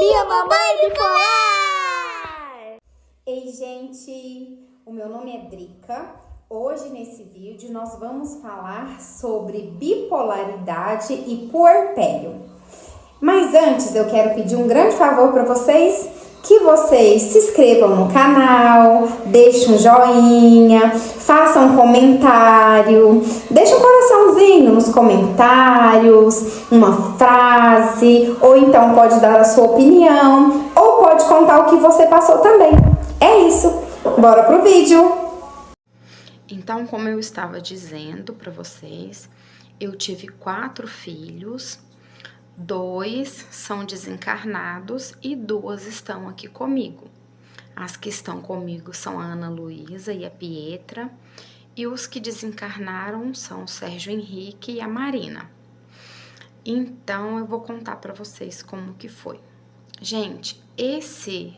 Tia Mamãe Bipolar! Ei, gente! O meu nome é Drica. Hoje, nesse vídeo, nós vamos falar sobre bipolaridade e puerpério. Mas antes, eu quero pedir um grande favor para vocês, que vocês se inscrevam no canal, deixem um joinha, façam um comentário, deixem um coraçãozinho nos comentários, uma frase, ou então pode dar a sua opinião, ou pode contar o que você passou também. É isso, bora pro vídeo! Então, como eu estava dizendo para vocês, eu tive 4 filhos. 2 são desencarnados e 2 estão aqui comigo. As que estão comigo são a Ana Luísa e a Pietra, e os que desencarnaram são o Sérgio Henrique e a Marina. Então, eu vou contar para vocês como que foi. Gente, esse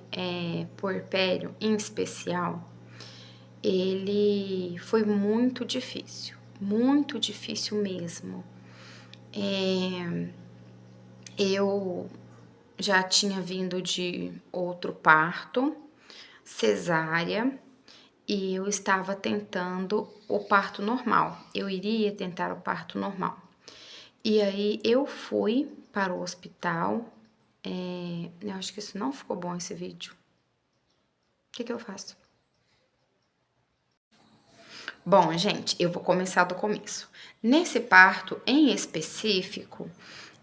puerpério em especial, ele foi muito difícil mesmo. Eu já tinha vindo de outro parto, cesárea, e eu estava tentando o parto normal. Eu iria tentar o parto normal. E aí eu fui para o hospital. Eu acho que isso não ficou bom, esse vídeo. O que eu faço? Bom, gente, eu vou começar do começo. Nesse parto em específico,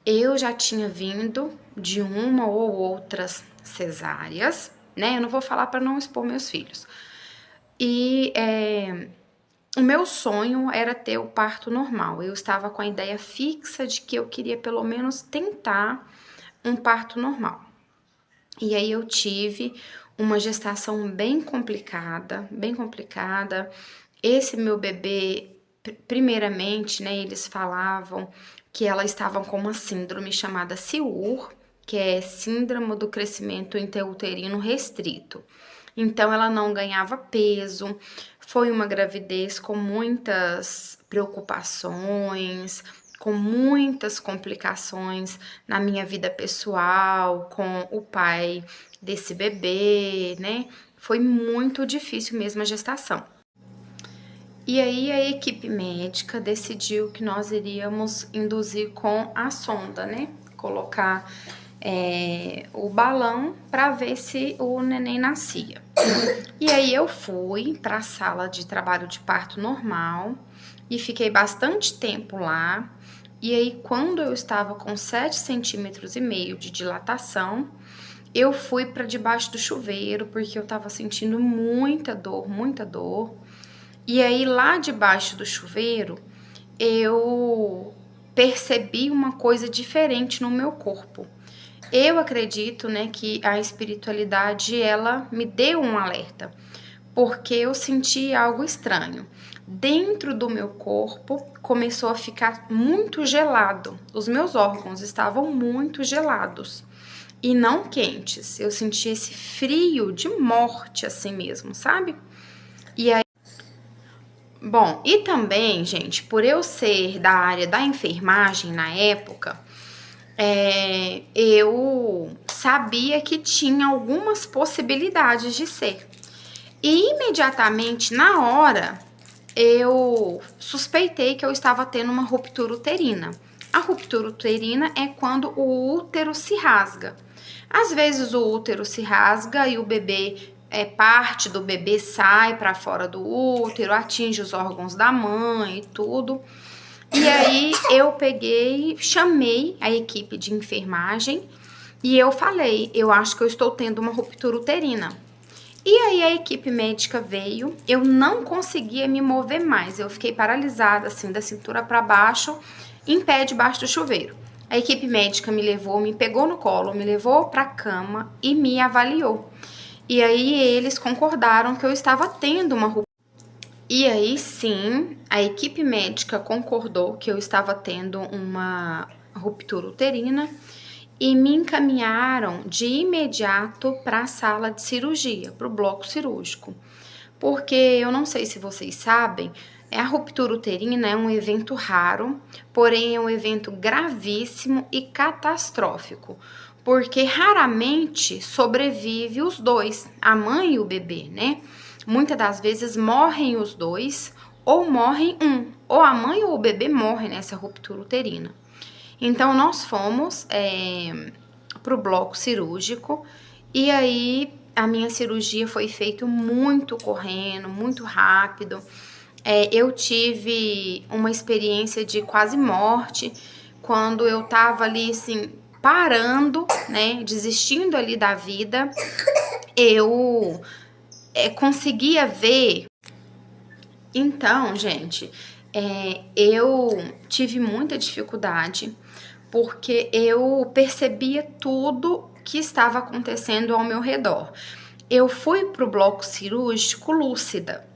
eu já tinha vindo de uma ou outras cesáreas, né? Eu não vou falar para não expor meus filhos. E o meu sonho era ter o parto normal. Eu estava com a ideia fixa de que eu queria pelo menos tentar um parto normal. E aí eu tive uma gestação bem complicada, Esse meu bebê, primeiramente, né, eles falavam que ela estava com uma síndrome chamada SIUR, que é Síndrome do Crescimento Intrauterino Restrito. Então, ela não ganhava peso, foi uma gravidez com muitas preocupações, com muitas complicações na minha vida pessoal, com o pai desse bebê, né? Foi muito difícil mesmo a gestação. E aí a equipe médica decidiu que nós iríamos induzir com a sonda, né? Colocar o balão para ver se o neném nascia. E aí eu fui para a sala de trabalho de parto normal e fiquei bastante tempo lá. E aí quando eu estava com 7,5 centímetros de dilatação, eu fui para debaixo do chuveiro porque eu estava sentindo muita dor. E aí, lá debaixo do chuveiro, eu percebi uma coisa diferente no meu corpo. Eu acredito, né, que a espiritualidade, ela me deu um alerta, porque eu senti algo estranho. Dentro do meu corpo, começou a ficar muito gelado. Os meus órgãos estavam muito gelados e não quentes. Eu senti esse frio de morte, assim mesmo, sabe? E aí, bom, e também, gente, por eu ser da área da enfermagem na época, eu sabia que tinha algumas possibilidades de ser. E imediatamente, na hora, eu suspeitei que eu estava tendo uma ruptura uterina. A ruptura uterina é quando o útero se rasga. Às vezes o útero se rasga e o bebê parte do bebê sai para fora do útero, atinge os órgãos da mãe e tudo. E aí eu chamei a equipe de enfermagem e eu falei, eu acho que eu estou tendo uma ruptura uterina. E aí a equipe médica veio, eu não conseguia me mover mais, eu fiquei paralisada assim da cintura para baixo, em pé debaixo do chuveiro. A equipe médica me levou, me pegou no colo, me levou para a cama e me avaliou. E aí eles concordaram que eu estava tendo uma ruptura. E aí sim, a equipe médica concordou que eu estava tendo uma ruptura uterina e me encaminharam de imediato para a sala de cirurgia, para o bloco cirúrgico. Porque eu não sei se vocês sabem, a ruptura uterina é um evento raro, porém é um evento gravíssimo e catastrófico. porque raramente sobrevive os dois, a mãe e o bebê, né? Muitas das vezes morrem os dois ou morrem um, ou a mãe ou o bebê morrem nessa ruptura uterina. Então, nós fomos pro bloco cirúrgico e aí a minha cirurgia foi feita muito correndo, muito rápido. Eu tive uma experiência de quase morte quando eu tava ali, assim, parando, né, desistindo ali da vida. Eu conseguia ver. Então, gente, eu tive muita dificuldade porque eu percebia tudo que estava acontecendo ao meu redor. Eu fui pro bloco cirúrgico lúcida.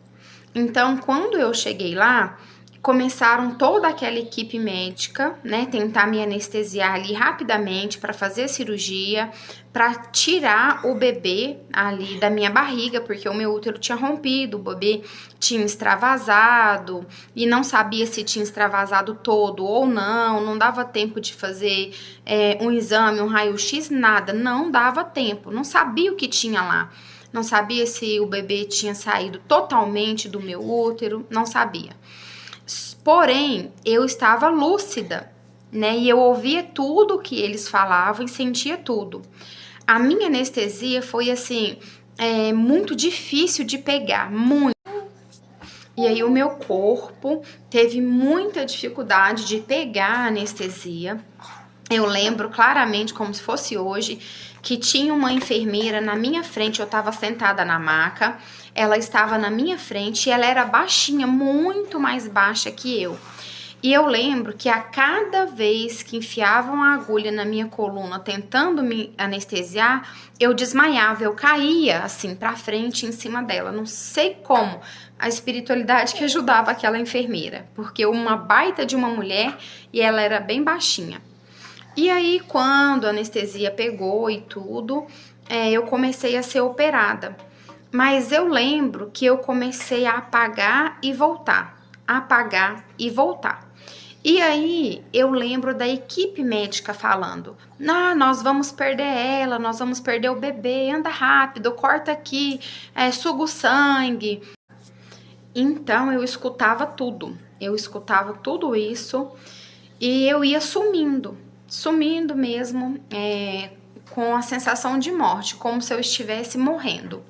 Então, quando eu cheguei lá, começaram toda aquela equipe médica, né, tentar me anestesiar ali rapidamente para fazer a cirurgia, para tirar o bebê ali da minha barriga, porque o meu útero tinha rompido, o bebê tinha extravasado e não sabia se tinha extravasado todo ou não, não dava tempo de fazer um exame, um raio-x, nada, não dava tempo, não sabia o que tinha lá. Não sabia se o bebê tinha saído totalmente do meu útero, não sabia. Porém, eu estava lúcida, né? E eu ouvia tudo o que eles falavam e sentia tudo. A minha anestesia foi, assim, muito difícil de pegar, muito. E aí o meu corpo teve muita dificuldade de pegar a anestesia. Eu lembro claramente, como se fosse hoje, que tinha uma enfermeira na minha frente, eu estava sentada na maca, ela estava na minha frente e ela era baixinha, muito mais baixa que eu. E eu lembro que a cada vez que enfiavam a agulha na minha coluna tentando me anestesiar, eu desmaiava, eu caía assim pra frente em cima dela. Não sei como a espiritualidade que ajudava aquela enfermeira, porque uma baita de uma mulher e ela era bem baixinha. E aí, quando a anestesia pegou e tudo, eu comecei a ser operada. Mas eu lembro que eu comecei a apagar e voltar, apagar e voltar. E aí, eu lembro da equipe médica falando, nós vamos perder ela, nós vamos perder o bebê, anda rápido, corta aqui, suga o sangue. Então, eu escutava tudo isso e eu ia sumindo mesmo, com a sensação de morte, como se eu estivesse morrendo.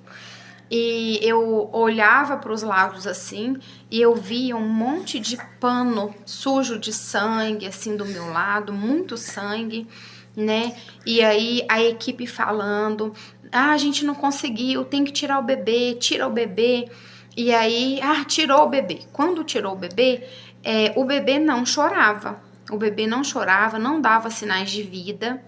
E eu olhava para os lados assim e eu via um monte de pano sujo de sangue assim do meu lado, muito sangue, né? E aí a equipe falando, a gente não conseguiu, tem que tirar o bebê, tira o bebê. E aí, tirou o bebê. Quando tirou o bebê não chorava. O bebê não chorava, não dava sinais de vida.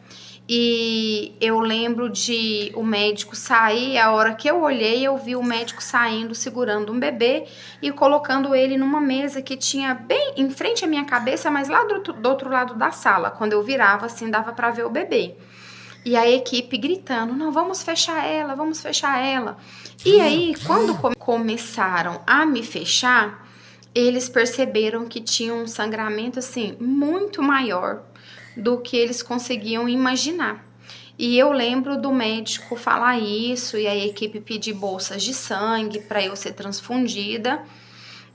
E eu lembro de o médico sair, a hora que eu olhei, eu vi o médico saindo, segurando um bebê e colocando ele numa mesa que tinha bem em frente à minha cabeça, mas lá do outro lado da sala. Quando eu virava, assim, dava pra ver o bebê. E a equipe gritando, não, vamos fechar ela, vamos fechar ela. E aí, quando começaram a me fechar, eles perceberam que tinha um sangramento, assim, muito maior do que eles conseguiam imaginar. E eu lembro do médico falar isso e a equipe pedir bolsas de sangue para eu ser transfundida.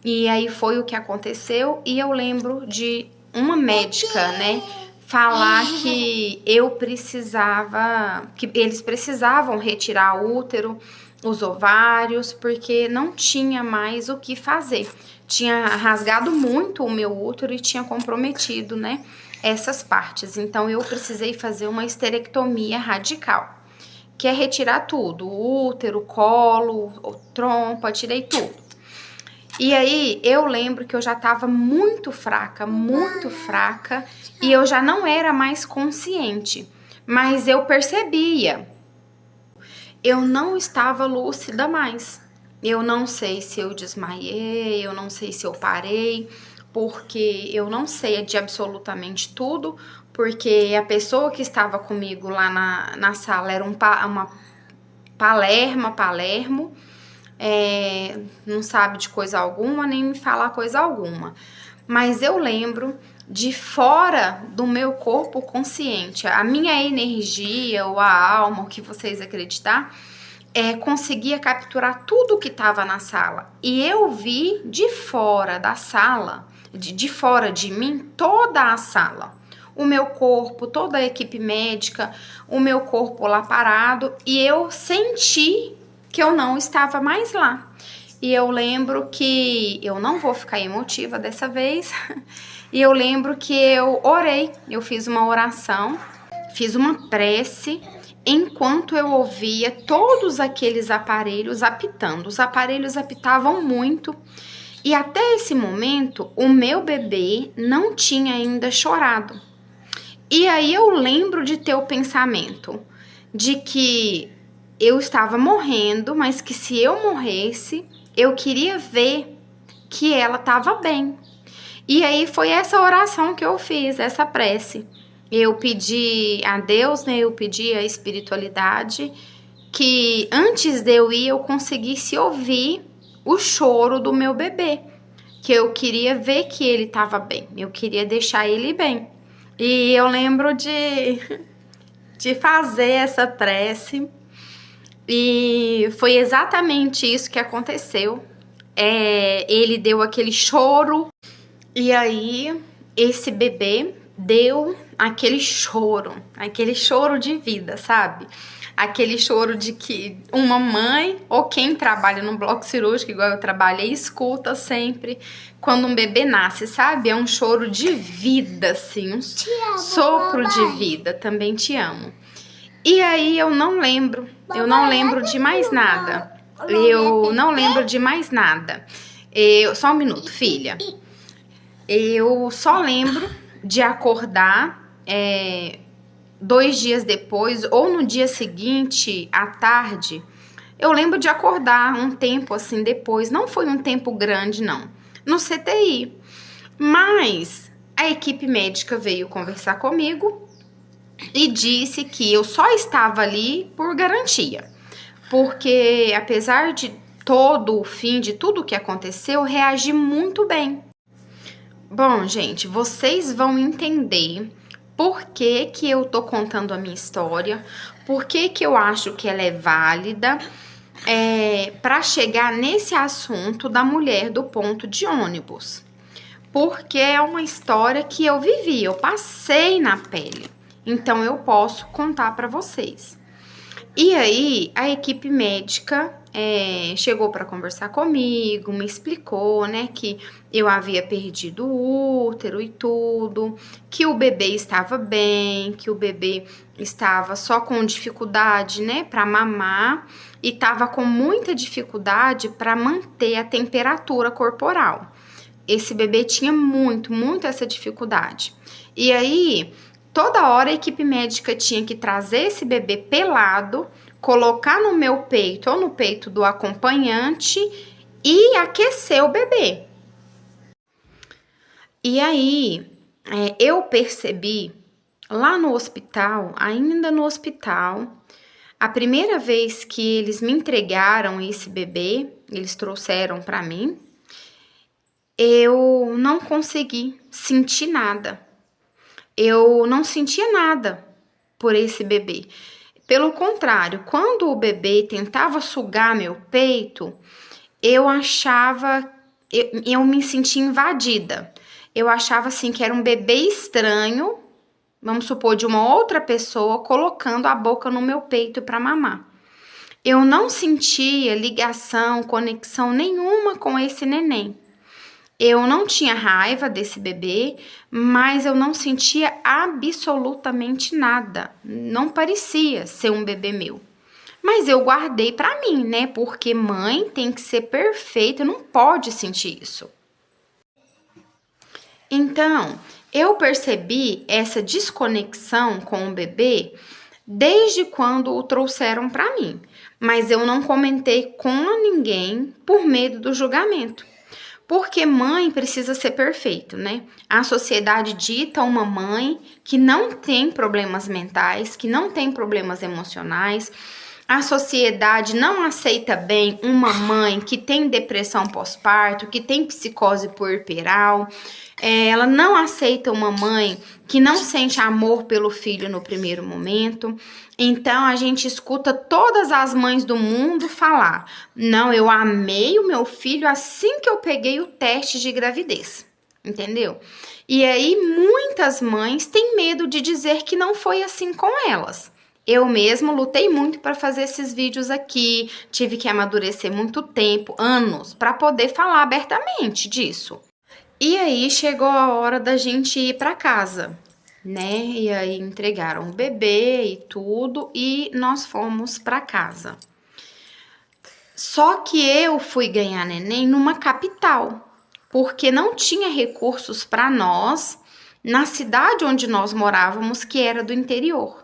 E aí foi o que aconteceu. E eu lembro de uma médica, né, falar que eles precisavam retirar o útero, os ovários, porque não tinha mais o que fazer. Tinha rasgado muito o meu útero e tinha comprometido, né, essas partes. Então, eu precisei fazer uma esterectomia radical, que é retirar tudo, o útero, o colo, a trompa, tirei tudo. E aí, eu lembro que eu já estava muito fraca, e eu já não era mais consciente, mas eu percebia. Eu não estava lúcida mais. Eu não sei se eu desmaiei, eu não sei se eu parei, porque eu não sei de absolutamente tudo, porque a pessoa que estava comigo lá na sala era uma Palermo, não sabe de coisa alguma, nem me falar coisa alguma. Mas eu lembro de fora do meu corpo consciente. A minha energia ou a alma, o que vocês acreditar, conseguia capturar tudo que estava na sala. E eu vi de fora da sala, de fora de mim, toda a sala. O meu corpo, toda a equipe médica, o meu corpo lá parado. E eu senti que eu não estava mais lá. E eu lembro que, eu não vou ficar emotiva dessa vez, e eu lembro que eu orei, eu fiz uma oração, fiz uma prece, enquanto eu ouvia todos aqueles aparelhos apitando. Os aparelhos apitavam muito, e até esse momento, o meu bebê não tinha ainda chorado. E aí eu lembro de ter o pensamento de que eu estava morrendo, mas que se eu morresse, eu queria ver que ela estava bem. E aí foi essa oração que eu fiz, essa prece. Eu pedi a Deus, né? Eu pedi a espiritualidade que antes de eu ir eu conseguisse ouvir o choro do meu bebê. Que eu queria ver que ele estava bem. Eu queria deixar ele bem. E eu lembro de fazer essa prece. E foi exatamente isso que aconteceu. Ele deu aquele choro, e aí esse bebê deu aquele choro de vida, sabe? Aquele choro de que uma mãe ou quem trabalha no bloco cirúrgico, igual eu trabalhei, escuta sempre quando um bebê nasce, sabe? É um choro de vida, assim, um sopro de vida. Também te amo. E aí eu não lembro de mais nada. Só um minuto, filha. Eu só lembro de acordar 2 dias depois, ou no dia seguinte, à tarde. Eu lembro de acordar um tempo assim depois. Não foi um tempo grande, não. No CTI. Mas a equipe médica veio conversar comigo e disse que eu só estava ali por garantia, porque apesar de todo o fim de tudo que aconteceu, eu reagi muito bem. Bom, gente, vocês vão entender por que que eu tô contando a minha história, por que que eu acho que ela é válida, para chegar nesse assunto da mulher do ponto de ônibus, porque é uma história que eu vivi, eu passei na pele. Então, eu posso contar para vocês. E aí, a equipe médica chegou para conversar comigo, me explicou, né, que eu havia perdido o útero e tudo, que o bebê estava bem, que o bebê estava só com dificuldade, né, para mamar e estava com muita dificuldade para manter a temperatura corporal. Esse bebê tinha muito essa dificuldade. E aí, toda hora a equipe médica tinha que trazer esse bebê pelado, colocar no meu peito ou no peito do acompanhante e aquecer o bebê. E aí, eu percebi lá no hospital, ainda no hospital, a primeira vez que eles me entregaram esse bebê, eles trouxeram para mim, eu não consegui sentir nada. Eu não sentia nada por esse bebê. Pelo contrário, quando o bebê tentava sugar meu peito, eu me sentia invadida. Eu achava assim que era um bebê estranho, vamos supor, de uma outra pessoa, colocando a boca no meu peito para mamar. Eu não sentia ligação, conexão nenhuma com esse neném. Eu não tinha raiva desse bebê, mas eu não sentia absolutamente nada. Não parecia ser um bebê meu. Mas eu guardei pra mim, né? Porque mãe tem que ser perfeita, não pode sentir isso. Então, eu percebi essa desconexão com o bebê desde quando o trouxeram pra mim. Mas eu não comentei com ninguém por medo do julgamento. Porque mãe precisa ser perfeita, né? A sociedade dita uma mãe que não tem problemas mentais, que não tem problemas emocionais, A sociedade não aceita bem uma mãe que tem depressão pós-parto, que tem psicose puerperal. Ela não aceita uma mãe que não sente amor pelo filho no primeiro momento. Então, a gente escuta todas as mães do mundo falar: não, eu amei o meu filho assim que eu peguei o teste de gravidez. Entendeu? E aí, muitas mães têm medo de dizer que não foi assim com elas. Eu mesmo lutei muito para fazer esses vídeos aqui, tive que amadurecer muito tempo, anos, para poder falar abertamente disso. E aí chegou a hora da gente ir para casa, né? E aí entregaram o bebê e tudo e nós fomos para casa. Só que eu fui ganhar neném numa capital, porque não tinha recursos para nós na cidade onde nós morávamos, que era do interior.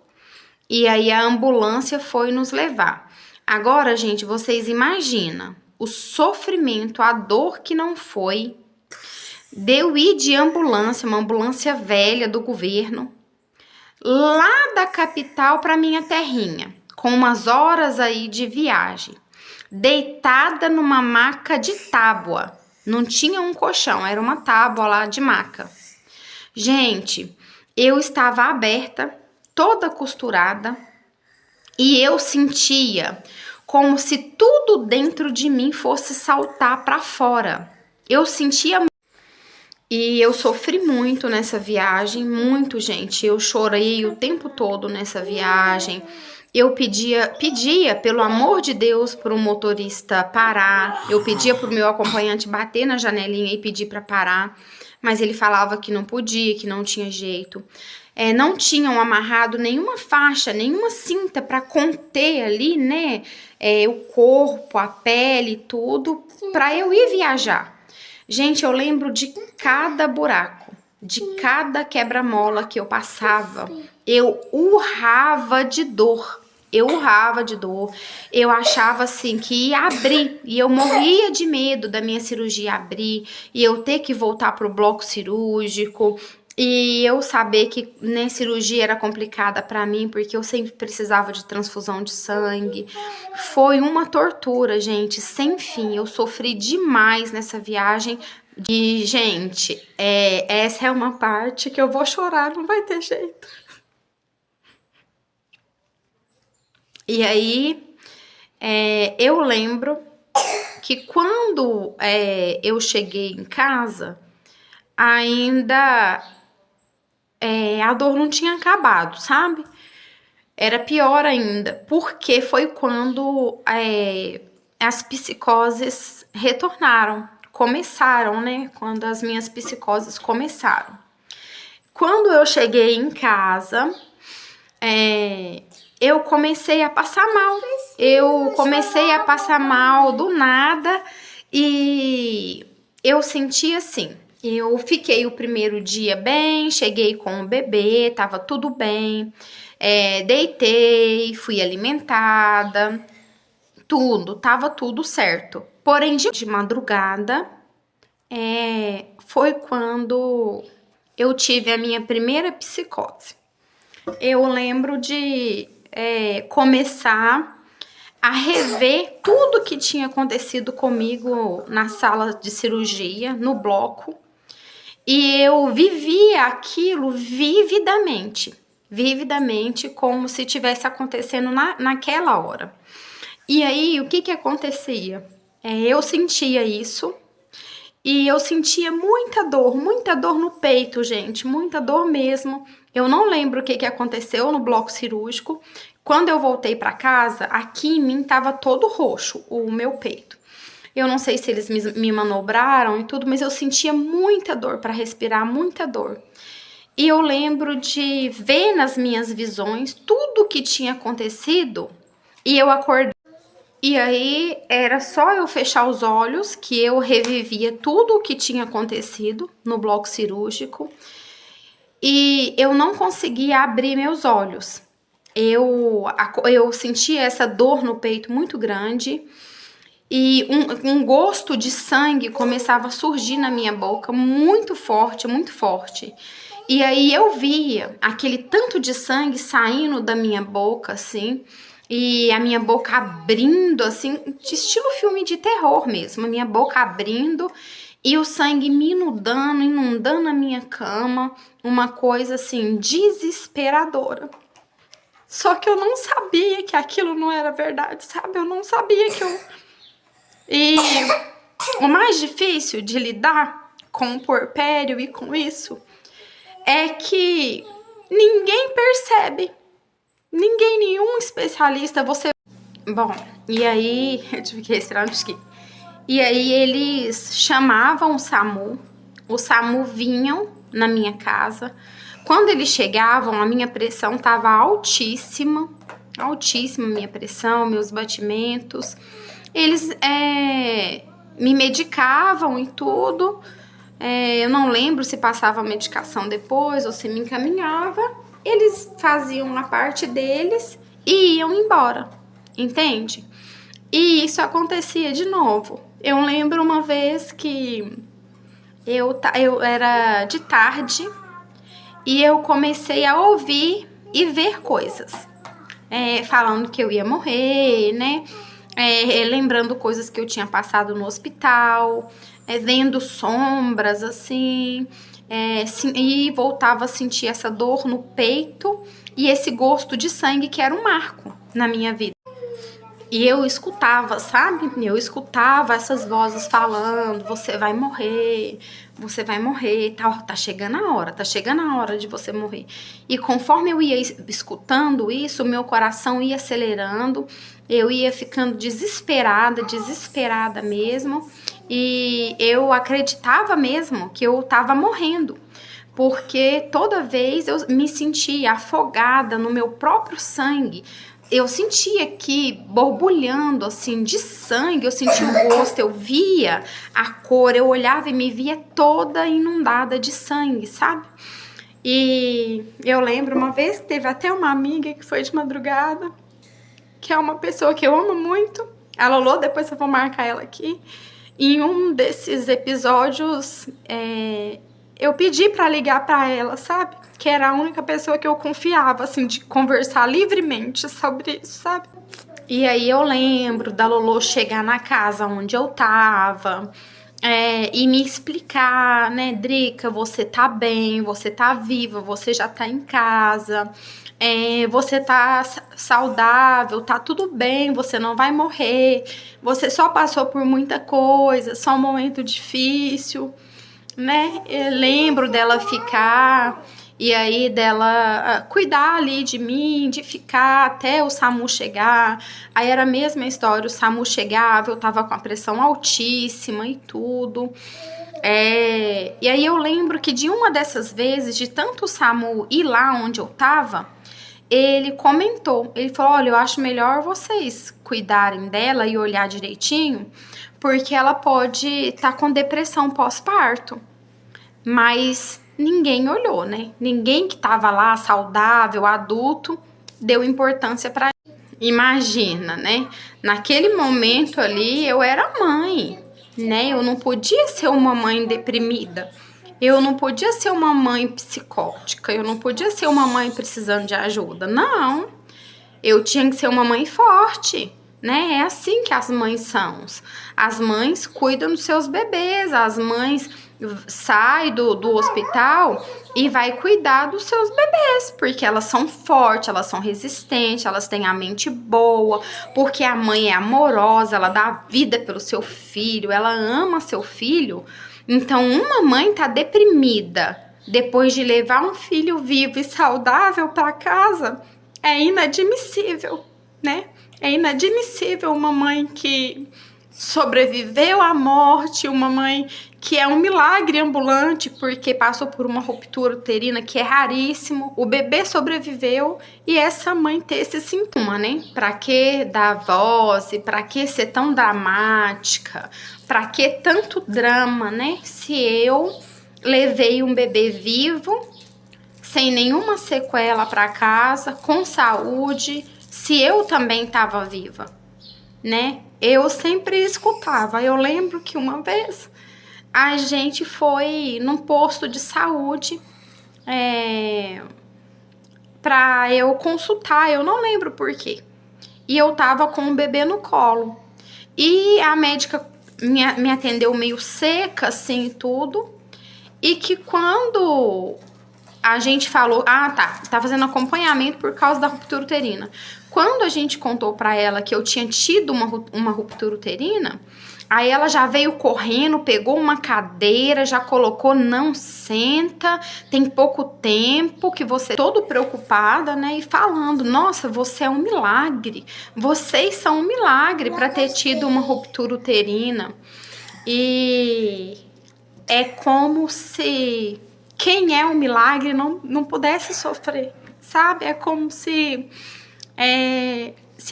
E aí a ambulância foi nos levar. Agora, gente, vocês imaginam o sofrimento, a dor que não foi de eu ir de ambulância, uma ambulância velha do governo, lá da capital para minha terrinha, com umas horas aí de viagem, deitada numa maca de tábua. Não tinha um colchão, era uma tábua lá de maca. Gente, eu estava aberta, toda costurada, e eu sentia como se tudo dentro de mim fosse saltar para fora. Eu sentia e eu sofri muito nessa viagem, muito, gente. Eu chorei o tempo todo nessa viagem. Eu pedia, pelo amor de Deus, para o motorista parar. Eu pedia para o meu acompanhante bater na janelinha e pedir para parar. Mas ele falava que não podia, que não tinha jeito. Não tinham amarrado nenhuma faixa, nenhuma cinta para conter ali, né? O corpo, a pele, tudo, para eu ir viajar. Gente, eu lembro de cada buraco, de cada quebra-mola que eu passava. Eu urrava de dor. Eu achava assim que ia abrir e eu morria de medo da minha cirurgia abrir e eu ter que voltar pro bloco cirúrgico e eu saber que, né, cirurgia era complicada para mim porque eu sempre precisava de transfusão de sangue. Foi uma tortura, gente, sem fim. Eu sofri demais nessa viagem. E, gente, essa é uma parte que eu vou chorar, não vai ter jeito. E aí, eu lembro que quando eu cheguei em casa, ainda a dor não tinha acabado, sabe? Era pior ainda, porque foi quando as psicoses retornaram, começaram, né? Quando as minhas psicoses começaram. Quando eu cheguei em casa, eu comecei a passar mal. Eu comecei a passar mal do nada e eu senti assim. Eu fiquei o primeiro dia bem, cheguei com o bebê, tava tudo bem. Deitei, fui alimentada, tava tudo certo. Porém, de madrugada, foi quando eu tive a minha primeira psicose. Eu lembro de começar a rever tudo que tinha acontecido comigo na sala de cirurgia, no bloco. E eu vivia aquilo vividamente, como se tivesse acontecendo naquela hora. E aí, o que acontecia? Eu sentia isso e eu sentia muita dor no peito, gente, muita dor mesmo. Eu não lembro o que aconteceu no bloco cirúrgico. Quando eu voltei para casa, aqui em mim tava todo roxo, o meu peito. Eu não sei se eles me manobraram e tudo, mas eu sentia muita dor para respirar, muita dor. E eu lembro de ver nas minhas visões tudo o que tinha acontecido e eu acordei. E aí era só eu fechar os olhos que eu revivia tudo o que tinha acontecido no bloco cirúrgico. E eu não conseguia abrir meus olhos. Eu sentia essa dor no peito muito grande. E um gosto de sangue começava a surgir na minha boca, muito forte, muito forte. E aí eu via aquele tanto de sangue saindo da minha boca, assim, e a minha boca abrindo, assim, de estilo filme de terror mesmo, a minha boca abrindo e o sangue me inundando a minha cama, uma coisa assim desesperadora. Só que eu não sabia que aquilo não era verdade, sabe? Eu não sabia que eu... E o mais difícil de lidar com o puerpério e com isso é que ninguém percebe. Ninguém, nenhum especialista, você... Bom, e aí... Eu tive que respirar um tiquinho. E aí eles chamavam o SAMU vinham na minha casa. Quando eles chegavam, a minha pressão estava altíssima, altíssima minha pressão, meus batimentos. Eles me medicavam e tudo. Eu não lembro se passava medicação depois ou se me encaminhava. Eles faziam a parte deles e iam embora, entende? E isso acontecia de novo. Eu lembro uma vez que eu era de tarde e eu comecei a ouvir e ver coisas. Falando que eu ia morrer, né? Lembrando coisas que eu tinha passado no hospital, vendo sombras, assim, e voltava a sentir essa dor no peito e esse gosto de sangue que era um marco na minha vida. E eu escutava, sabe? Eu escutava essas vozes falando, você vai morrer, tá chegando a hora de você morrer. E conforme eu ia escutando isso, meu coração ia acelerando, eu ia ficando desesperada mesmo, e eu acreditava mesmo que eu tava morrendo. Porque toda vez eu me sentia afogada no meu próprio sangue. Eu sentia aqui borbulhando assim de sangue, eu sentia o gosto, eu via a cor, eu olhava e me via toda inundada de sangue, sabe? E eu lembro uma vez que teve até uma amiga que foi de madrugada, que é uma pessoa que eu amo muito, a Lolo, depois eu vou marcar ela aqui. Em um desses episódios, eu pedi pra ligar pra ela, sabe? Que era a única pessoa que eu confiava, assim, de conversar livremente sobre isso, sabe? E aí eu lembro da Lolo chegar na casa onde eu tava e me explicar, né, Drica, você tá bem, você tá viva, você já tá em casa, você tá saudável, tá tudo bem, você não vai morrer, você só passou por muita coisa, só um momento difícil, né? Eu lembro dela ficar... E aí dela cuidar ali de mim, de ficar até o SAMU chegar. Aí era a mesma história, o SAMU chegava, eu tava com a pressão altíssima e tudo. E aí eu lembro que de uma dessas vezes, de tanto o SAMU ir lá onde eu tava, ele comentou, ele falou, olha, eu acho melhor vocês cuidarem dela e olhar direitinho, porque ela pode estar com depressão pós-parto. Mas... ninguém olhou, né? Ninguém que tava lá, saudável, adulto, deu importância pra... Imagina, né? Naquele momento ali, eu era mãe, né? Eu não podia ser uma mãe deprimida. Eu não podia ser uma mãe psicótica. Eu não podia ser uma mãe precisando de ajuda. Não. Eu tinha que ser uma mãe forte, né? É assim que as mães são. As mães cuidam dos seus bebês, as mães saem do hospital e vai cuidar dos seus bebês, porque elas são fortes, elas são resistentes, elas têm a mente boa, porque a mãe é amorosa, ela dá vida pelo seu filho, ela ama seu filho. Então, uma mãe tá deprimida depois de levar um filho vivo e saudável para casa, é inadmissível, né? É inadmissível uma mãe que sobreviveu à morte, uma mãe que é um milagre ambulante porque passou por uma ruptura uterina que é raríssimo, o bebê sobreviveu e essa mãe ter esse sintoma, né? Pra que dar voz, pra que ser tão dramática, pra que tanto drama, né? Se eu levei um bebê vivo, sem nenhuma sequela pra casa, com saúde, se eu também tava viva, né? Eu sempre escutava. Eu lembro que uma vez a gente foi num posto de saúde pra eu consultar, eu não lembro por quê. e eu tava com o bebê no colo. E a médica me atendeu meio seca, assim, e tudo. E que quando a gente falou, tá fazendo acompanhamento por causa da ruptura uterina. Quando a gente contou pra ela que eu tinha tido uma ruptura uterina, aí ela já veio correndo, pegou uma cadeira, já colocou, não senta, tem pouco tempo, que você todo preocupada, né? E falando, nossa, você é um milagre, vocês são um milagre pra ter tido uma ruptura uterina. E é como se quem é um milagre não pudesse sofrer, sabe? É como se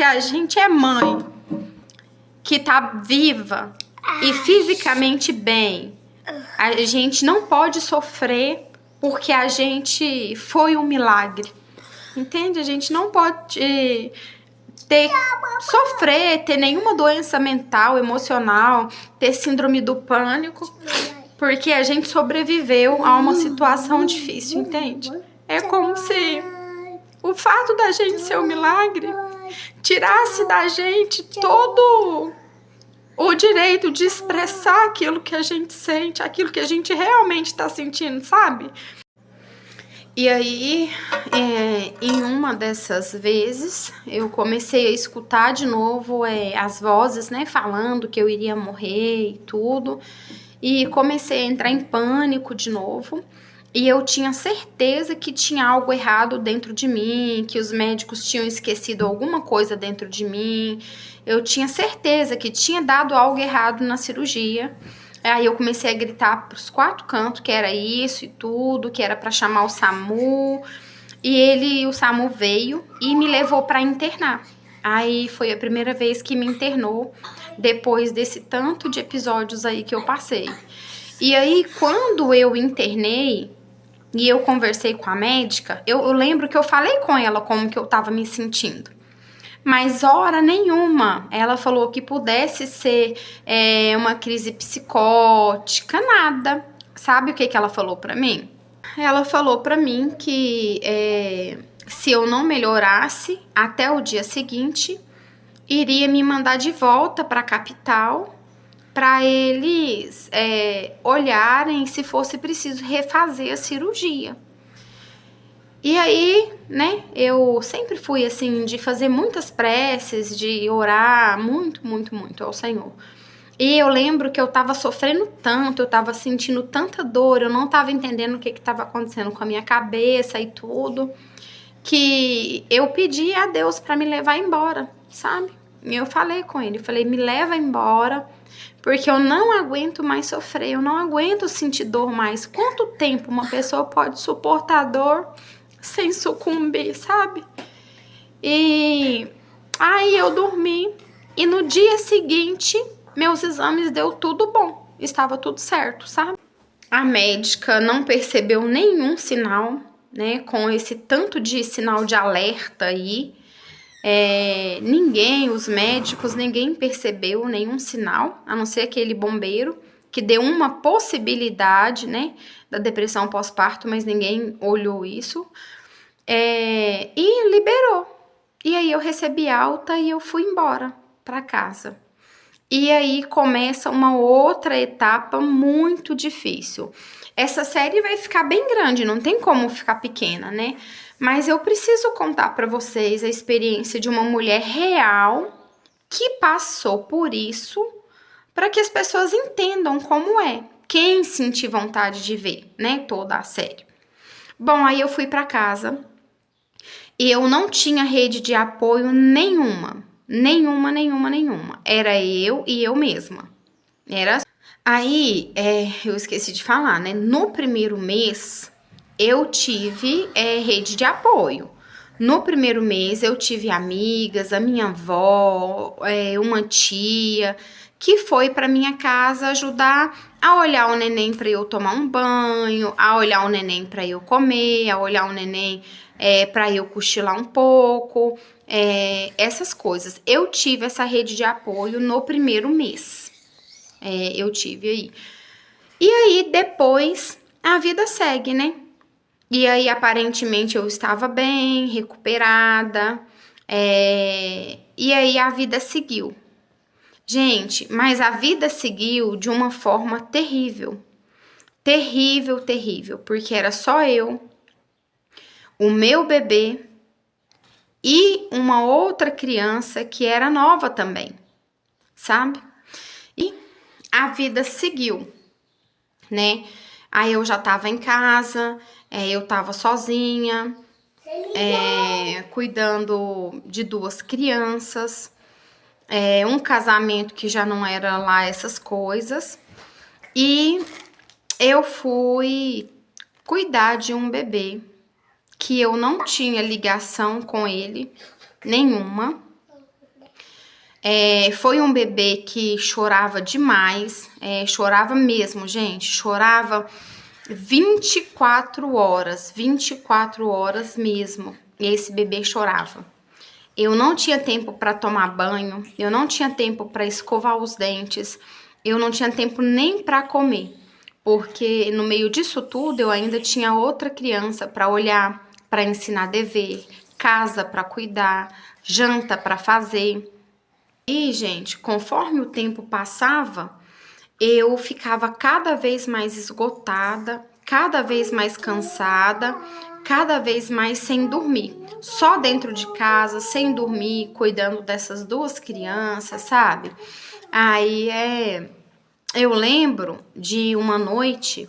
a gente é mãe, que tá viva e fisicamente bem, a gente não pode sofrer porque a gente foi um milagre, entende? A gente não pode sofrer, ter nenhuma doença mental, emocional, ter síndrome do pânico, porque a gente sobreviveu a uma situação difícil, entende? É como se o fato da gente ser um milagre tirasse da gente todo o direito de expressar aquilo que a gente sente, aquilo que a gente realmente está sentindo, sabe? E aí, em uma dessas vezes, eu comecei a escutar de novo as vozes, né, falando que eu iria morrer e tudo. E comecei a entrar em pânico de novo. E eu tinha certeza que tinha algo errado dentro de mim, que os médicos tinham esquecido alguma coisa dentro de mim. Eu tinha certeza que tinha dado algo errado na cirurgia. Aí eu comecei a gritar pros 4 cantos que era isso e tudo, que era para chamar o SAMU. E o SAMU veio e me levou para internar. Aí foi a primeira vez que me internou, depois desse tanto de episódios aí que eu passei. E aí, quando eu internei e eu conversei com a médica, eu lembro que eu falei com ela como que eu tava me sentindo. Mas hora nenhuma ela falou que pudesse ser uma crise psicótica, nada. Sabe o que ela falou pra mim? Ela falou pra mim que se eu não melhorasse até o dia seguinte, iria me mandar de volta para a capital para eles olharem se fosse preciso refazer a cirurgia. E aí, né, eu sempre fui assim de fazer muitas preces, de orar muito, muito, muito ao Senhor. E eu lembro que eu tava sofrendo tanto, eu tava sentindo tanta dor, eu não tava entendendo o que tava acontecendo com a minha cabeça e tudo, que eu pedi a Deus para me levar embora, sabe? E eu falei com ele, falei, me leva embora, porque eu não aguento mais sofrer, eu não aguento sentir dor mais. Quanto tempo uma pessoa pode suportar dor sem sucumbir, sabe? E aí eu dormi e no dia seguinte meus exames deu tudo bom, estava tudo certo, sabe? A médica não percebeu nenhum sinal, né, com esse tanto de sinal de alerta aí. Os médicos, ninguém percebeu nenhum sinal, a não ser aquele bombeiro que deu uma possibilidade, né, da depressão pós-parto, mas ninguém olhou isso, e liberou. E aí eu recebi alta e eu fui embora para casa. E aí começa uma outra etapa muito difícil. Essa série vai ficar bem grande, não tem como ficar pequena, né? Mas eu preciso contar para vocês a experiência de uma mulher real que passou por isso, para que as pessoas entendam como é. Quem sentir vontade de ver, né, toda a série. Bom, aí eu fui para casa e eu não tinha rede de apoio nenhuma. Era eu e eu mesma. Aí, eu esqueci de falar, né? No primeiro mês, eu tive rede de apoio. No primeiro mês, eu tive amigas, a minha avó, uma tia, que foi para minha casa ajudar a olhar o neném para eu tomar um banho, a olhar o neném para eu comer, a olhar o neném para eu cochilar um pouco, essas coisas. Eu tive essa rede de apoio no primeiro mês. Eu tive aí. E aí, depois, a vida segue, né? E aí, aparentemente, eu estava bem, recuperada. E aí a vida seguiu. Gente, mas a vida seguiu de uma forma terrível. Terrível, terrível, porque era só eu, o meu bebê e uma outra criança que era nova também, sabe? E a vida seguiu, né? Aí eu já tava em casa, eu tava sozinha, cuidando de 2 crianças, um casamento que já não era lá essas coisas, e eu fui cuidar de um bebê que eu não tinha ligação com ele nenhuma. Foi um bebê que chorava demais, chorava mesmo, gente, chorava 24 horas mesmo, esse bebê chorava. Eu não tinha tempo para tomar banho, eu não tinha tempo para escovar os dentes, eu não tinha tempo nem para comer, porque no meio disso tudo eu ainda tinha outra criança para olhar, para ensinar dever, casa para cuidar, janta para fazer. E, gente, conforme o tempo passava, eu ficava cada vez mais esgotada, cada vez mais cansada, cada vez mais sem dormir. Só dentro de casa, sem dormir, cuidando dessas 2 crianças, sabe? Aí eu lembro de uma noite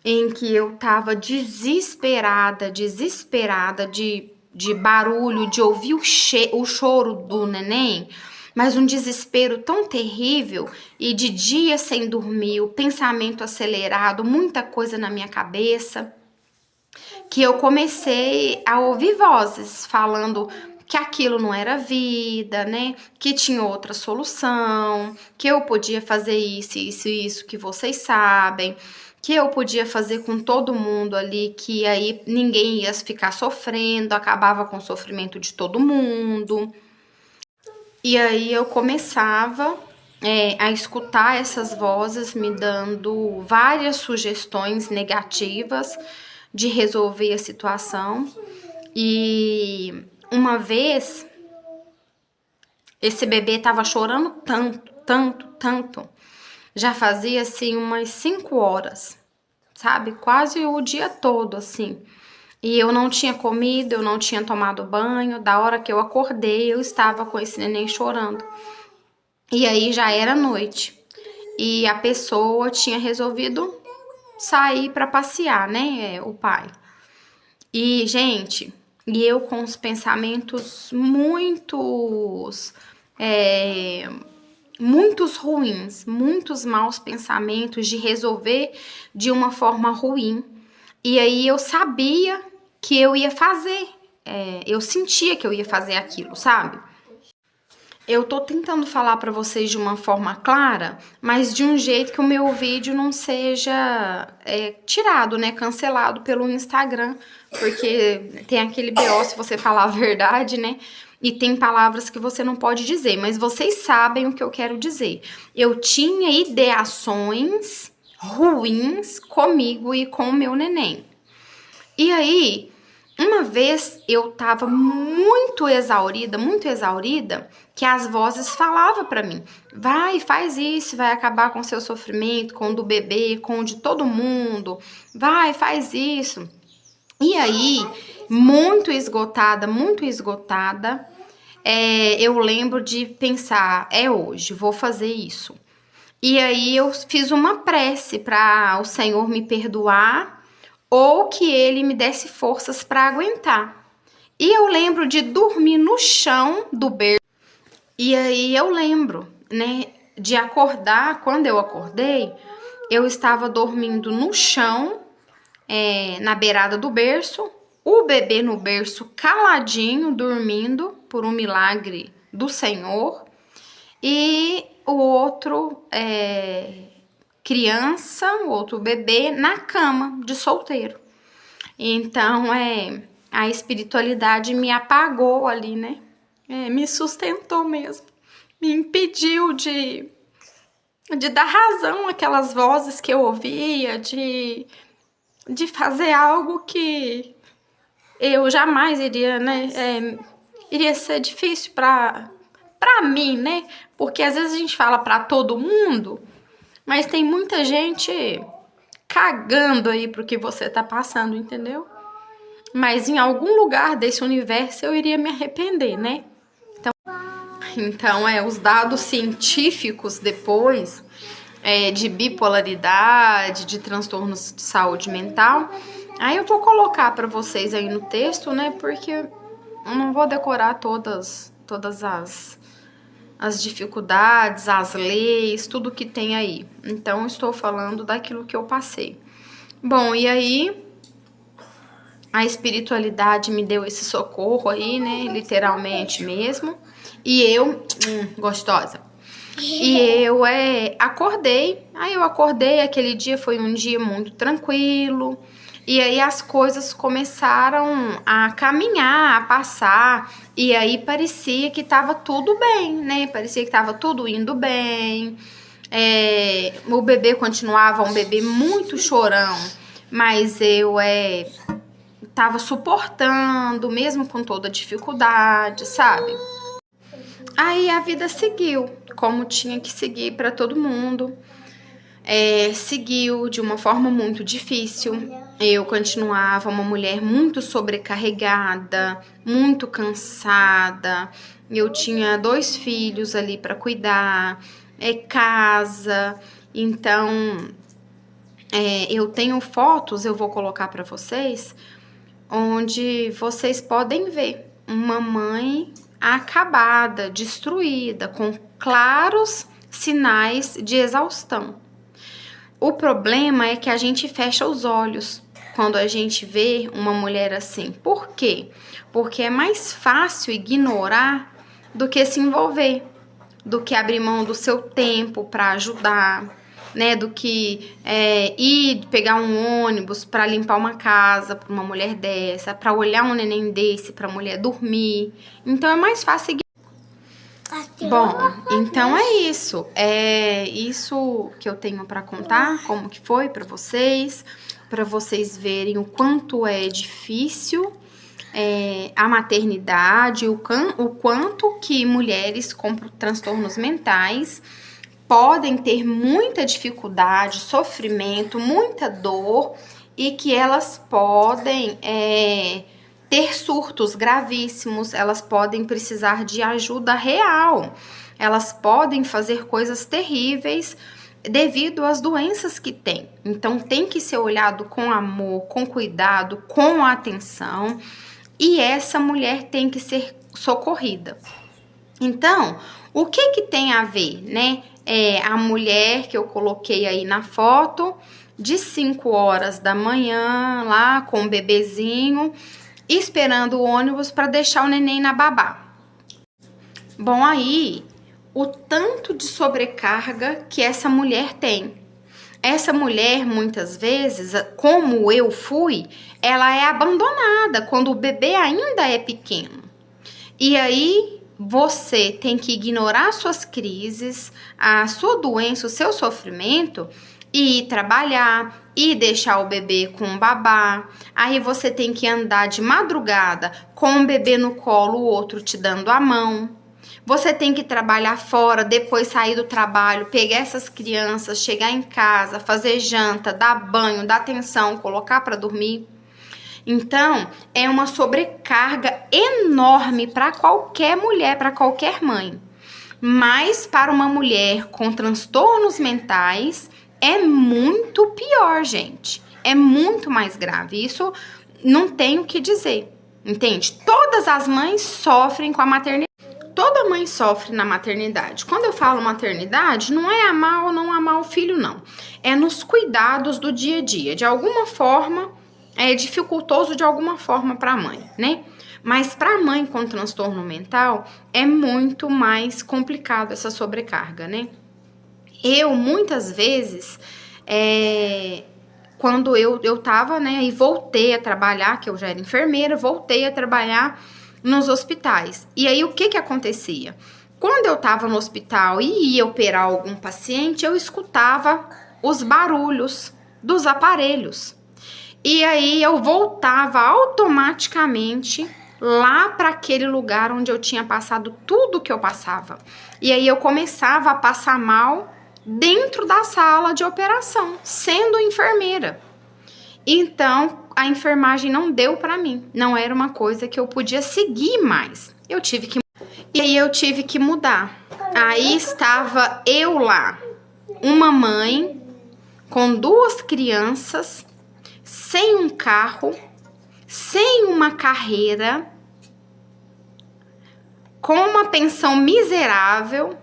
em que eu tava desesperada de barulho, de ouvir o choro do neném, mas um desespero tão terrível, e de dia sem dormir, o pensamento acelerado, muita coisa na minha cabeça, que eu comecei a ouvir vozes falando que aquilo não era vida, né? Que tinha outra solução, que eu podia fazer isso que vocês sabem, que eu podia fazer com todo mundo ali, que aí ninguém ia ficar sofrendo, acabava com o sofrimento de todo mundo. E aí eu começava a escutar essas vozes me dando várias sugestões negativas de resolver a situação. E uma vez esse bebê estava chorando tanto. Já fazia assim umas 5 horas, sabe? Quase o dia todo, assim. E eu não tinha comido, eu não tinha tomado banho. Da hora que eu acordei, eu estava com esse neném chorando. E aí já era noite. E a pessoa tinha resolvido sair para passear, né? O pai. E, gente, eu com os pensamentos muitos ruins, muitos maus pensamentos de resolver de uma forma ruim. E aí eu sabia que eu ia fazer, eu sentia que eu ia fazer aquilo, sabe? Eu tô tentando falar pra vocês de uma forma clara, mas de um jeito que o meu vídeo não seja tirado, né, cancelado pelo Instagram, porque tem aquele BO se você falar a verdade, né? E tem palavras que você não pode dizer, mas vocês sabem o que eu quero dizer. Eu tinha ideações ruins comigo e com o meu neném. E aí, uma vez eu tava muito exaurida, que as vozes falavam pra mim: vai, faz isso, vai acabar com o seu sofrimento, com o do bebê, com o de todo mundo, vai, faz isso. E aí, muito esgotada, eu lembro de pensar: é hoje, vou fazer isso. E aí eu fiz uma prece para o Senhor me perdoar, ou que ele me desse forças para aguentar. E eu lembro de dormir no chão do berço. E aí eu lembro, né, de acordar. Quando eu acordei, eu estava dormindo no chão, na beirada do berço, o bebê no berço caladinho, dormindo por um milagre do Senhor, e o outro criança, o outro bebê na cama de solteiro. Então a espiritualidade me apagou ali, né? Me sustentou mesmo, me impediu de dar razão àquelas vozes que eu ouvia, de fazer algo que eu jamais iria, né? Iria ser difícil para pra mim, né? Porque às vezes a gente fala pra todo mundo, mas tem muita gente cagando aí pro que você tá passando, entendeu? Mas em algum lugar desse universo eu iria me arrepender, né? Então os dados científicos depois de bipolaridade, de transtornos de saúde mental, aí eu vou colocar para vocês aí no texto, né? Porque eu não vou decorar todas as dificuldades, as leis, tudo que tem aí. Então, estou falando daquilo que eu passei. Bom, e aí a espiritualidade me deu esse socorro aí, né? Literalmente mesmo. E eu, gostosa. E eu acordei. Aí eu acordei, aquele dia foi um dia muito tranquilo. E aí as coisas começaram a caminhar, a passar. E aí parecia que tava tudo bem, né? Parecia que tava tudo indo bem. O bebê continuava um bebê muito chorão. Mas eu tava suportando, mesmo com toda a dificuldade, sabe? Aí a vida seguiu, como tinha que seguir para todo mundo. Seguiu de uma forma muito difícil. Eu continuava uma mulher muito sobrecarregada, muito cansada. Eu tinha 2 filhos ali para cuidar, casa. Então, eu tenho fotos, eu vou colocar para vocês, onde vocês podem ver uma mãe acabada, destruída, com claros sinais de exaustão. O problema é que a gente fecha os olhos quando a gente vê uma mulher assim. Por quê? Porque é mais fácil ignorar do que se envolver, do que abrir mão do seu tempo para ajudar, né? Do que ir pegar um ônibus para limpar uma casa para uma mulher dessa, para olhar um neném desse para a mulher dormir. Então é mais fácil ignorar. Bom, então é isso. É isso que eu tenho para contar, como que foi para vocês verem o quanto é difícil a maternidade, o quanto que mulheres com transtornos mentais podem ter muita dificuldade, sofrimento, muita dor e que elas podem ter surtos gravíssimos, elas podem precisar de ajuda real, elas podem fazer coisas terríveis devido às doenças que têm. Então tem que ser olhado com amor, com cuidado, com atenção, e essa mulher tem que ser socorrida. Então, o que tem a ver, né? A mulher que eu coloquei aí na foto, de 5 horas da manhã, lá com o bebezinho, esperando o ônibus para deixar o neném na babá. Bom, aí, o tanto de sobrecarga que essa mulher tem. Essa mulher, muitas vezes, como eu fui, ela é abandonada quando o bebê ainda é pequeno. E aí, você tem que ignorar suas crises, a sua doença, o seu sofrimento e ir trabalhar e deixar o bebê com o babá. Aí você tem que andar de madrugada com o bebê no colo, o outro te dando a mão. Você tem que trabalhar fora, depois sair do trabalho, pegar essas crianças, chegar em casa, fazer janta, dar banho, dar atenção, colocar para dormir. Então, é uma sobrecarga enorme para qualquer mulher, para qualquer mãe. Mas para uma mulher com transtornos mentais, é muito pior, gente. É muito mais grave. Isso não tem o que dizer, entende? Todas as mães sofrem com a maternidade. Toda mãe sofre na maternidade. Quando eu falo maternidade, não é amar ou não amar o filho, não. É nos cuidados do dia a dia. De alguma forma, é dificultoso de alguma forma para a mãe, né? Mas para a mãe com transtorno mental, é muito mais complicado essa sobrecarga, né? Eu, muitas vezes, quando eu tava, né, e voltei a trabalhar, que eu já era enfermeira, voltei a trabalhar nos hospitais. E aí, o que acontecia? Quando eu tava no hospital e ia operar algum paciente, eu escutava os barulhos dos aparelhos. E aí, eu voltava automaticamente lá para aquele lugar onde eu tinha passado tudo que eu passava. E aí eu começava a passar mal dentro da sala de operação, sendo enfermeira. Então, a enfermagem não deu para mim. Não era uma coisa que eu podia seguir mais. E aí eu tive que mudar. Aí estava eu lá, uma mãe com 2 crianças, sem um carro, sem uma carreira, com uma pensão miserável.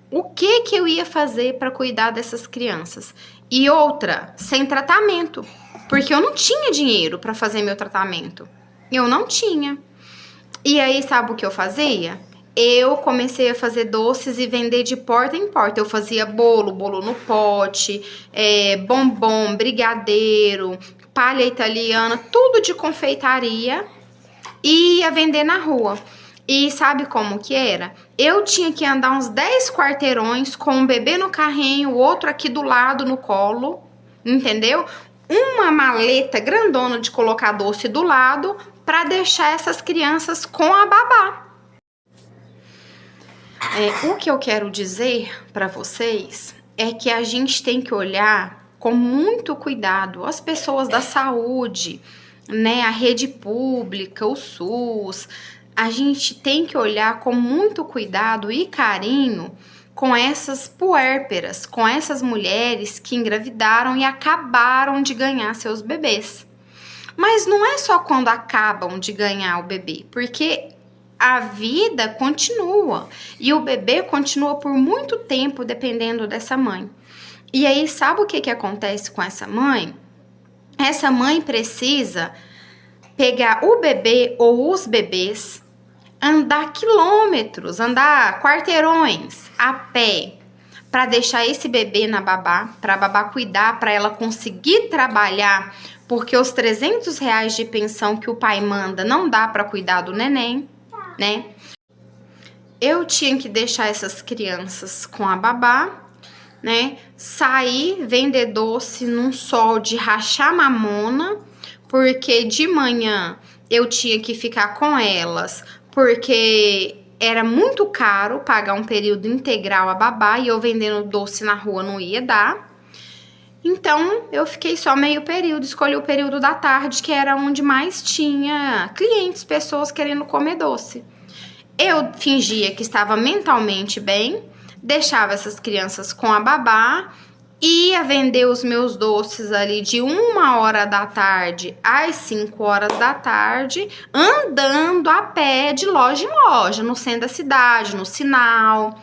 O que eu ia fazer para cuidar dessas crianças? E outra, sem tratamento, porque eu não tinha dinheiro para fazer meu tratamento. Eu não tinha. E aí, sabe o que eu fazia? Eu comecei a fazer doces e vender de porta em porta. Eu fazia bolo no pote, bombom, brigadeiro, palha italiana, tudo de confeitaria, e ia vender na rua. E sabe como que era? Eu tinha que andar uns 10 quarteirões com um bebê no carrinho, o outro aqui do lado no colo, entendeu? Uma maleta grandona de colocar doce do lado para deixar essas crianças com a babá. O que eu quero dizer para vocês é que a gente tem que olhar com muito cuidado as pessoas da saúde, né? A rede pública, o SUS. A gente tem que olhar com muito cuidado e carinho com essas puérperas, com essas mulheres que engravidaram e acabaram de ganhar seus bebês. Mas não é só quando acabam de ganhar o bebê, porque a vida continua e o bebê continua por muito tempo dependendo dessa mãe. E aí, sabe o que acontece com essa mãe? Essa mãe precisa pegar o bebê ou os bebês, andar quilômetros, andar quarteirões a pé para deixar esse bebê na babá, para a babá cuidar, para ela conseguir trabalhar, porque os R$300 de pensão que o pai manda não dá para cuidar do neném, né? Eu tinha que deixar essas crianças com a babá, né? Sair, vender doce num sol de rachar mamona, porque de manhã eu tinha que ficar com elas, porque era muito caro pagar um período integral a babá e eu vendendo doce na rua não ia dar. Então, eu fiquei só meio período, escolhi o período da tarde, que era onde mais tinha clientes, pessoas querendo comer doce. Eu fingia que estava mentalmente bem, deixava essas crianças com a babá, ia vender os meus doces ali de 1h da tarde às 5h da tarde, andando a pé de loja em loja, no centro da cidade, no sinal.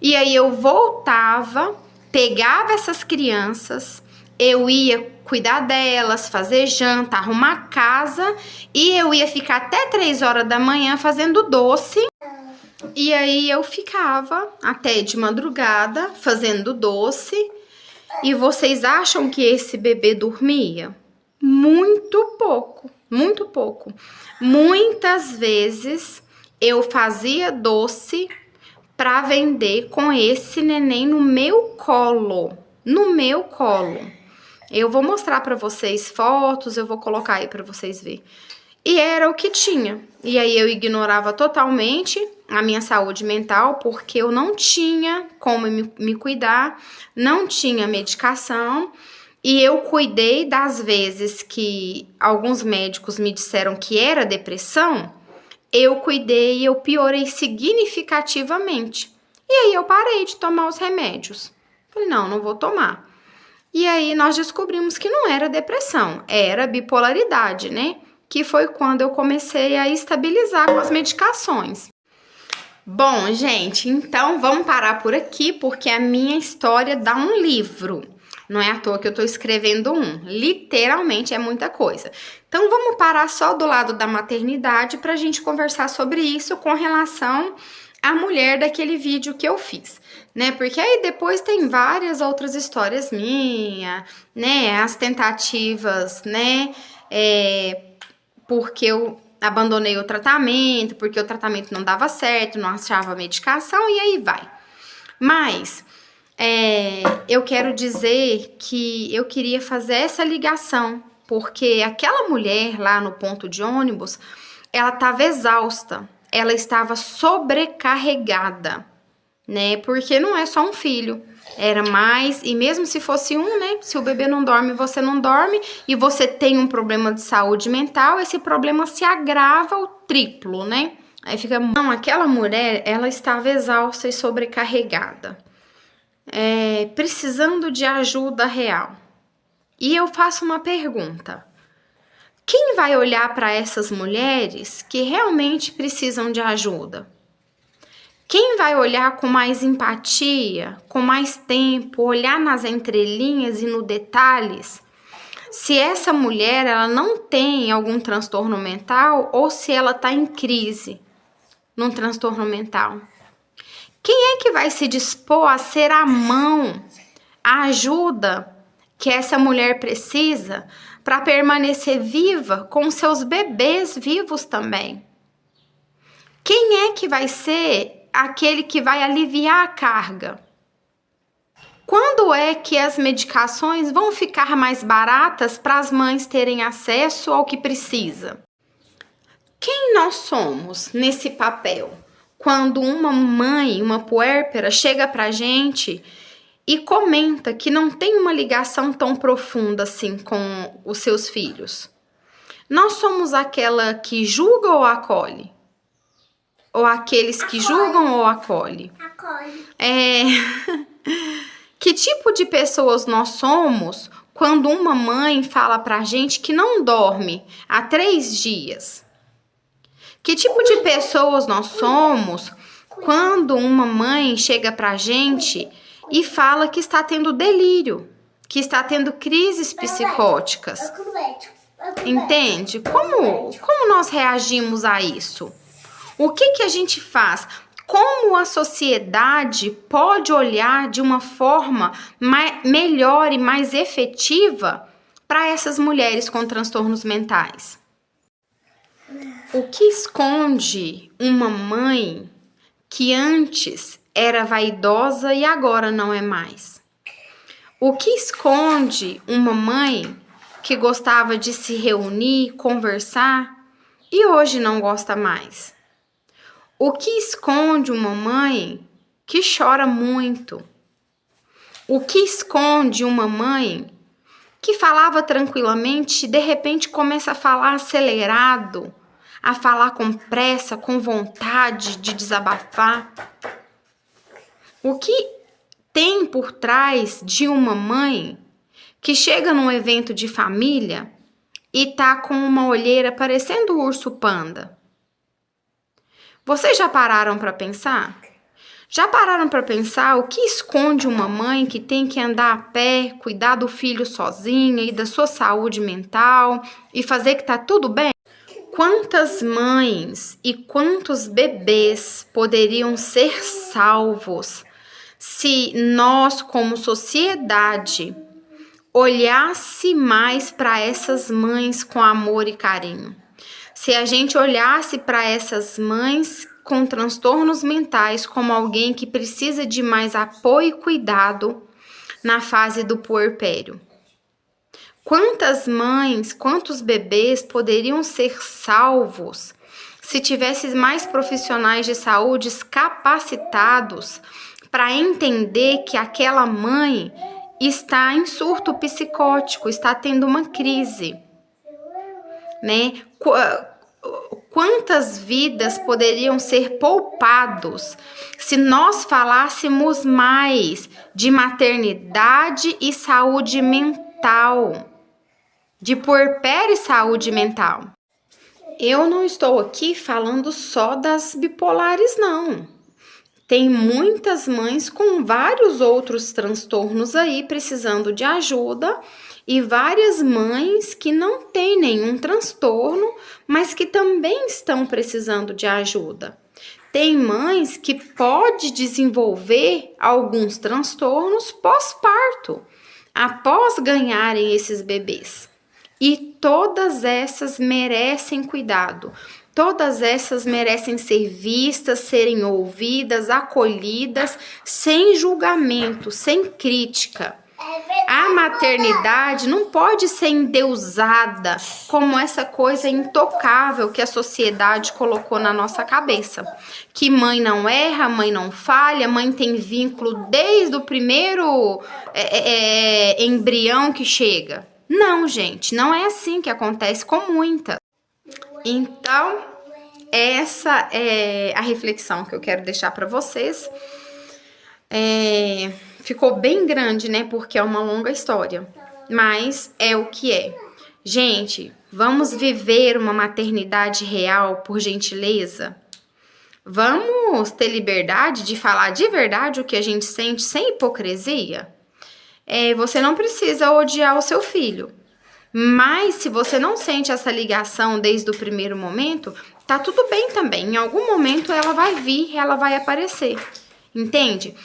E aí eu voltava, pegava essas crianças, eu ia cuidar delas, fazer janta, arrumar casa, e eu ia ficar até 3h da manhã fazendo doce. E aí eu ficava até de madrugada fazendo doce. E vocês acham que esse bebê dormia? Muito pouco, muito pouco. Muitas vezes eu fazia doce para vender com esse neném no meu colo, Eu vou mostrar para vocês fotos, eu vou colocar aí para vocês verem. E era o que tinha. E aí eu ignorava totalmente a minha saúde mental, porque eu não tinha como me cuidar, não tinha medicação. E eu cuidei das vezes que alguns médicos me disseram que era depressão, eu cuidei e eu piorei significativamente. E aí eu parei de tomar os remédios. Falei, não vou tomar. E aí nós descobrimos que não era depressão, era bipolaridade, né? Que foi quando eu comecei a estabilizar com as medicações. Bom, gente, então vamos parar por aqui, porque a minha história dá um livro. Não é à toa que eu tô escrevendo um. Literalmente é muita coisa. Então vamos parar só do lado da maternidade pra gente conversar sobre isso com relação à mulher daquele vídeo que eu fiz, né? Porque aí depois tem várias outras histórias minhas, né? As tentativas, né? Porque eu abandonei o tratamento, porque o tratamento não dava certo, não achava medicação e aí vai. Mas eu quero dizer que eu queria fazer essa ligação, porque aquela mulher lá no ponto de ônibus, ela estava exausta, ela estava sobrecarregada, né? Porque não é só um filho, era mais, e mesmo se fosse um, né? Se o bebê não dorme, você não dorme, e você tem um problema de saúde mental, esse problema se agrava ao triplo, né? Aí fica, não, aquela mulher, ela estava exausta e sobrecarregada, precisando de ajuda real. E eu faço uma pergunta: quem vai olhar para essas mulheres que realmente precisam de ajuda? Quem vai olhar com mais empatia, com mais tempo, olhar nas entrelinhas e no detalhes, se essa mulher ela não tem algum transtorno mental ou se ela está em crise num transtorno mental? Quem é que vai se dispor a ser a mão, a ajuda que essa mulher precisa para permanecer viva com seus bebês vivos também? Quem é que vai ser aquele que vai aliviar a carga? Quando é que as medicações vão ficar mais baratas para as mães terem acesso ao que precisa? Quem nós somos nesse papel? Quando uma mãe, uma puérpera, chega pra gente e comenta que não tem uma ligação tão profunda assim com os seus filhos. Nós somos aquela que julga ou acolhe? Ou aqueles que julgam ou acolhe? Acolhe. Que tipo de pessoas nós somos quando uma mãe fala pra gente que não dorme há 3 dias? Que tipo de pessoas nós somos quando uma mãe chega pra gente e fala que está tendo delírio, que está tendo crises psicóticas? Entende? Como nós reagimos a isso? O que a gente faz? Como a sociedade pode olhar de uma forma melhor e mais efetiva para essas mulheres com transtornos mentais? O que esconde uma mãe que antes era vaidosa e agora não é mais? O que esconde uma mãe que gostava de se reunir, conversar e hoje não gosta mais? O que esconde uma mãe que chora muito? O que esconde uma mãe que falava tranquilamente e de repente começa a falar acelerado, a falar com pressa, com vontade de desabafar? O que tem por trás de uma mãe que chega num evento de família e tá com uma olheira parecendo o urso panda? Vocês já pararam para pensar? Já pararam para pensar o que esconde uma mãe que tem que andar a pé, cuidar do filho sozinha e da sua saúde mental e fazer que tá tudo bem? Quantas mães e quantos bebês poderiam ser salvos se nós, como sociedade, olhasse mais para essas mães com amor e carinho? Se a gente olhasse para essas mães com transtornos mentais como alguém que precisa de mais apoio e cuidado na fase do puerpério. Quantas mães, quantos bebês poderiam ser salvos se tivesse mais profissionais de saúde capacitados para entender que aquela mãe está em surto psicótico, está tendo uma crise, né? Quantas vidas poderiam ser poupados se nós falássemos mais de maternidade e saúde mental, de puerpério e saúde mental? Eu não estou aqui falando só das bipolares, não. Tem muitas mães com vários outros transtornos aí precisando de ajuda e várias mães que não têm nenhum transtorno, mas que também estão precisando de ajuda. Tem mães que podem desenvolver alguns transtornos pós-parto, após ganharem esses bebês. E todas essas merecem cuidado. Todas essas merecem ser vistas, serem ouvidas, acolhidas, sem julgamento, sem crítica. A maternidade não pode ser endeusada como essa coisa intocável que a sociedade colocou na nossa cabeça. Que mãe não erra, mãe não falha, mãe tem vínculo desde o primeiro embrião que chega. Não, gente, não é assim que acontece com muitas. Então, essa é a reflexão que eu quero deixar para vocês. Ficou bem grande, né? Porque é uma longa história. Mas é o que é. Gente, vamos viver uma maternidade real, por gentileza? Vamos ter liberdade de falar de verdade o que a gente sente sem hipocrisia? Você não precisa odiar o seu filho. Mas se você não sente essa ligação desde o primeiro momento, tá tudo bem também. Em algum momento ela vai vir, ela vai aparecer. Entende?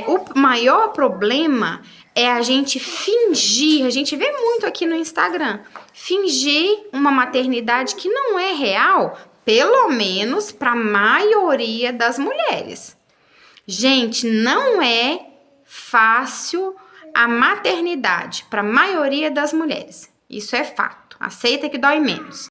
O maior problema é a gente fingir, a gente vê muito aqui no Instagram, fingir uma maternidade que não é real, pelo menos para a maioria das mulheres. Gente, não é fácil a maternidade para a maioria das mulheres. Isso é fato. Aceita que dói menos.